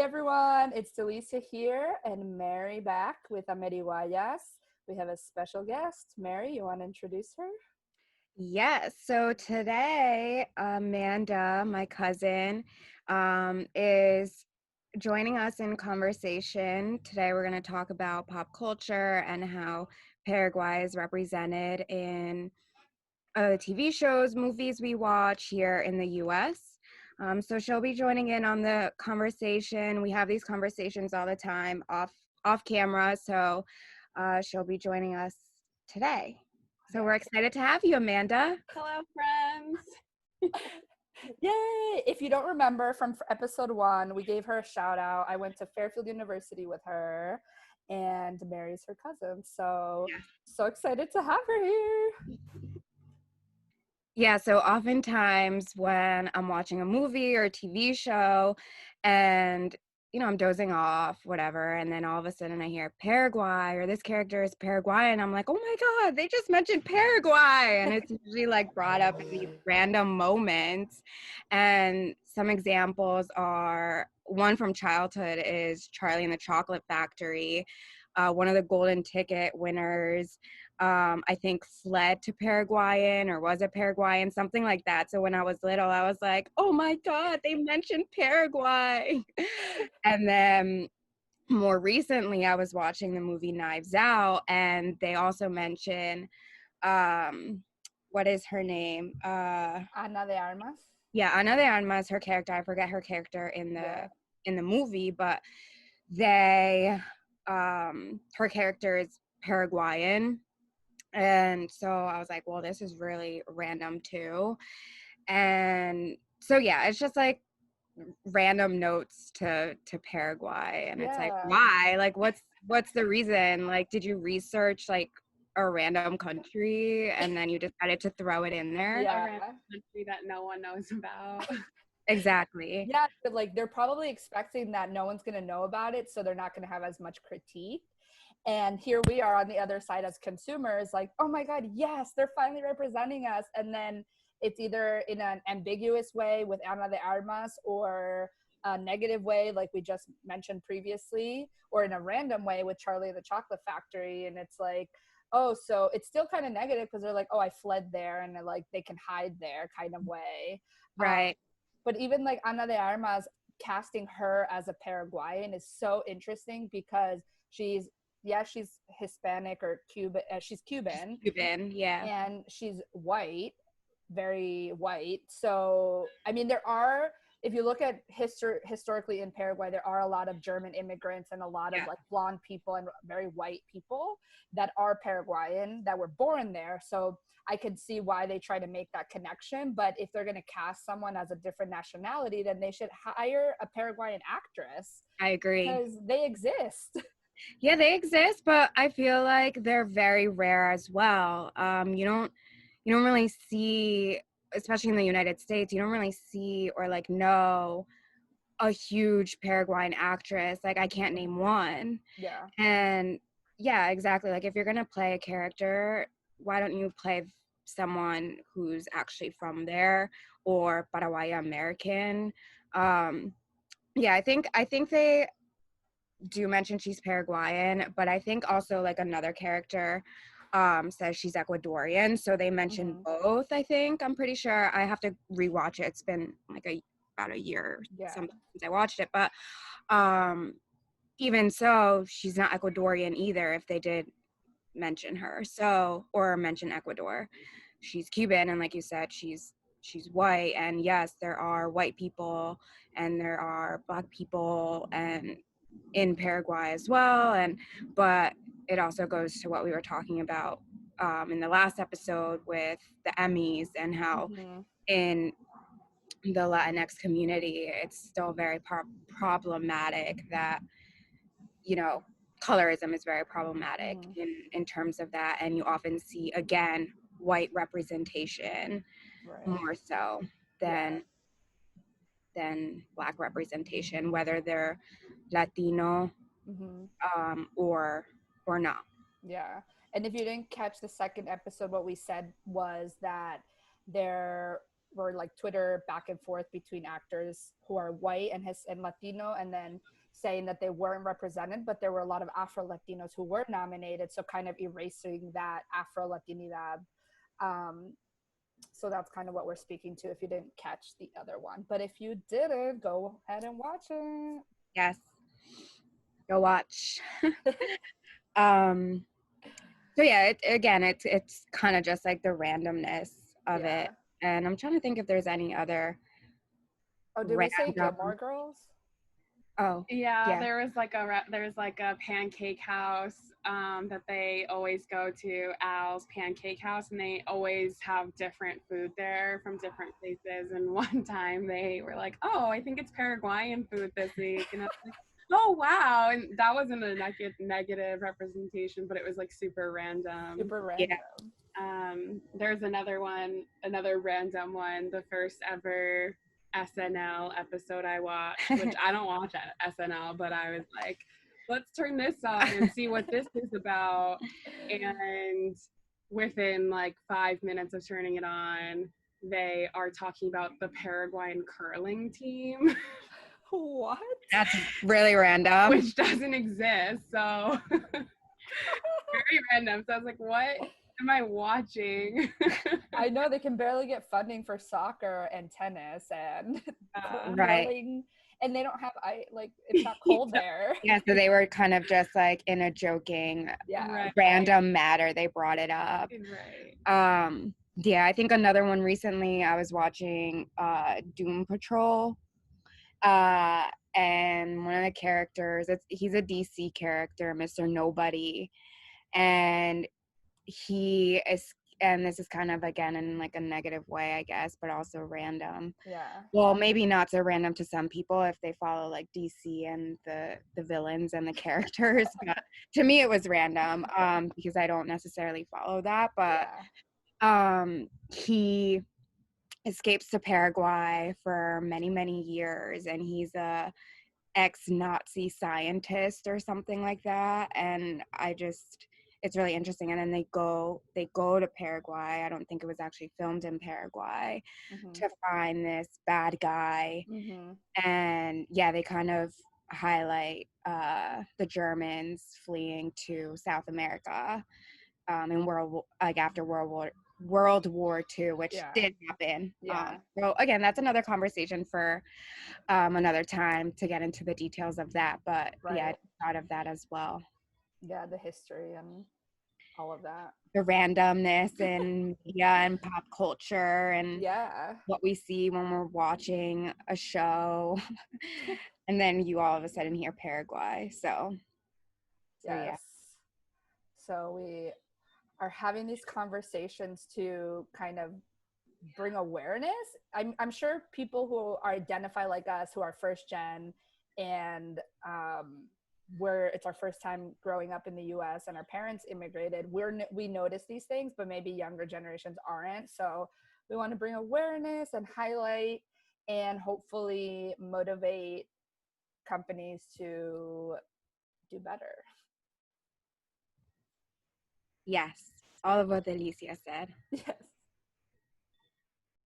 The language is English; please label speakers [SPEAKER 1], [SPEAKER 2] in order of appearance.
[SPEAKER 1] Everyone, it's Delisa here and Mary back with Ameriguayas. We have a special guest. Mary, you want to introduce her?
[SPEAKER 2] Yes. So today, Amanda, my cousin, is joining us in conversation. Today, we're going to talk about pop culture and how Paraguay is represented in TV shows, movies we watch here in the US. So she'll be joining in on the conversation. We have these conversations all the time off camera. So she'll be joining us today. So we're excited to have you, Amanda.
[SPEAKER 3] Hello, friends.
[SPEAKER 1] Yay! If you don't remember from episode 1, we gave her a shout out. I went to Fairfield University with her, and Mary's her cousin. So excited to have her here.
[SPEAKER 2] Yeah, so oftentimes when I'm watching a movie or a TV show and I'm dozing off, whatever, and then all of a sudden I hear Paraguay or this character is Paraguayan, I'm like, oh my God, they just mentioned Paraguay. And it's usually like brought up in these random moments. And some examples are one from childhood is Charlie and the Chocolate Factory. One of the golden ticket winners, I think, fled to Paraguayan or was a Paraguayan, something like that. So when I was little, I was like, oh my God, they mentioned Paraguay. And then more recently, I was watching the movie Knives Out, and they also mention, what is her name?
[SPEAKER 1] Ana de Armas.
[SPEAKER 2] Yeah, Ana de Armas, her character. I forget her character in the movie, but they, her character is Paraguayan. And so I was like, well, this is really random too. And so yeah, it's just like random notes to Paraguay. And it's like,
[SPEAKER 1] Yeah.
[SPEAKER 2] why? Like what's the reason? Like, did you research like a random country and then you decided to throw it in there?
[SPEAKER 3] A
[SPEAKER 1] Yeah.
[SPEAKER 3] random country that no one knows about.
[SPEAKER 2] Exactly.
[SPEAKER 1] Yeah, but like they're probably expecting that no one's going to know about it, so they're not going to have as much critique. And here we are on the other side as consumers, like, oh my God, yes, they're finally representing us. And then it's either in an ambiguous way with Ana de Armas or a negative way, like we just mentioned previously, or in a random way with Charlie and the Chocolate Factory. And it's like, oh, so it's still kind of negative because they're like, oh, I fled there and like they can hide there kind of way.
[SPEAKER 2] Right.
[SPEAKER 1] But even like Ana de Armas, casting her as a Paraguayan is so interesting because she's Hispanic or Cuban. She's Cuban,
[SPEAKER 2] Cuban, yeah.
[SPEAKER 1] and she's white, very white. So I mean, there are, if you look at historically in Paraguay, there are a lot of German immigrants and a lot of
[SPEAKER 2] Yeah.
[SPEAKER 1] like blonde people and very white people that are Paraguayan that were born there. So I could see why they try to make that connection. But if they're going to cast someone as a different nationality, then they should hire a Paraguayan actress
[SPEAKER 2] I agree.
[SPEAKER 1] because they exist.
[SPEAKER 2] Yeah, they exist, but I feel like they're very rare as well. You don't really see, especially in the United States, you don't really see or like know a huge Paraguayan actress. Like I can't name one.
[SPEAKER 1] Yeah.
[SPEAKER 2] And yeah, exactly. Like if you're gonna play a character, why don't you play someone who's actually from there or Paraguayan American? Um, yeah, I think they do mention she's Paraguayan, but I think also like another character says she's Ecuadorian. So they mentioned
[SPEAKER 1] Mm-hmm.
[SPEAKER 2] both, I think. I'm pretty sure. I have to rewatch it. It's been like about a year
[SPEAKER 1] Yeah.
[SPEAKER 2] since I watched it. But even so, she's not Ecuadorian either if they did mention her. So or mention Ecuador. She's Cuban and like you said, she's white, and yes, there are white people and there are black people and in Paraguay as well. But it also goes to what we were talking about in the last episode with the Emmys and how
[SPEAKER 1] Mm-hmm.
[SPEAKER 2] in the Latinx community, it's still very problematic that, you know, colorism is very problematic
[SPEAKER 1] Mm-hmm.
[SPEAKER 2] in terms of that. And you often see, again, white representation
[SPEAKER 1] Right.
[SPEAKER 2] more so
[SPEAKER 1] Yeah.
[SPEAKER 2] than black representation, whether they're Latino
[SPEAKER 1] Mm-hmm.
[SPEAKER 2] or not.
[SPEAKER 1] Yeah. And if you didn't catch the second episode, what we said was that they're were like Twitter back and forth between actors who are white and Latino, and then saying that they weren't represented, but there were a lot of Afro Latinos who were nominated, so kind of erasing that Afro Latinidad. So that's kind of what we're speaking to if you didn't catch the other one. But if you didn't, go ahead and watch it.
[SPEAKER 2] Yes. Go watch. So yeah, it's kind of just like the randomness of
[SPEAKER 1] Yeah.
[SPEAKER 2] it. And I'm trying to think if there's any other
[SPEAKER 1] Oh, did we say
[SPEAKER 2] random.
[SPEAKER 1] Gilmore Girls?
[SPEAKER 2] Oh,
[SPEAKER 3] Yeah,
[SPEAKER 2] yeah.
[SPEAKER 3] there's like a pancake house that they always go to, Al's Pancake House, and they always have different food there from different places. And one time they were like, "Oh, I think it's Paraguayan food this week," and I was like, "Oh wow!" And that wasn't a negative representation, but it was like super random.
[SPEAKER 1] Super random.
[SPEAKER 3] There's another random one, the first ever SNL episode I watched, which I don't watch SNL, but I was like, let's turn this on and see what this is about. And within like 5 minutes of turning it on, they are talking about the Paraguayan curling team.
[SPEAKER 1] What?
[SPEAKER 2] That's really random.
[SPEAKER 3] Which doesn't exist, so very random. So I was like, what am I watching?
[SPEAKER 1] I know they can barely get funding for soccer and tennis and
[SPEAKER 2] Right.
[SPEAKER 1] curling, and they don't have it's not cold there.
[SPEAKER 2] Yeah, so they were kind of just like in a joking,
[SPEAKER 1] Yeah.
[SPEAKER 2] random matter. They brought it up.
[SPEAKER 3] Right.
[SPEAKER 2] Yeah, I think another one recently I was watching Doom Patrol. And one of the characters, he's a DC character, Mr. Nobody, and he is, and this is kind of again in like a negative way, I guess, but also random.
[SPEAKER 1] Yeah.
[SPEAKER 2] Well, maybe not so random to some people if they follow like DC and the villains and the characters, but to me it was random because I don't necessarily follow that, but he escapes to Paraguay for many, many years, and he's a ex-Nazi scientist or something like that. And it's really interesting. And then they go to Paraguay. I don't think it was actually filmed in Paraguay, to find this bad guy. And yeah, they kind of highlight the Germans fleeing to South America in after World War II, which did happen. So again, that's another conversation for another time to get into the details of that. But yeah, I thought of that as well.
[SPEAKER 1] Yeah, the history and all of that.
[SPEAKER 2] The randomness in media and pop culture and what we see when we're watching a show. And then you all of a sudden hear Paraguay. So yeah.
[SPEAKER 1] So we are having these conversations to kind of bring awareness. I'm sure people who identify like us, who are first gen, and where it's our first time growing up in the U.S. and our parents immigrated, we notice these things, but maybe younger generations aren't. So we want to bring awareness and highlight and hopefully motivate companies to do better.
[SPEAKER 2] Yes, all of what Alicia said.
[SPEAKER 1] Yes.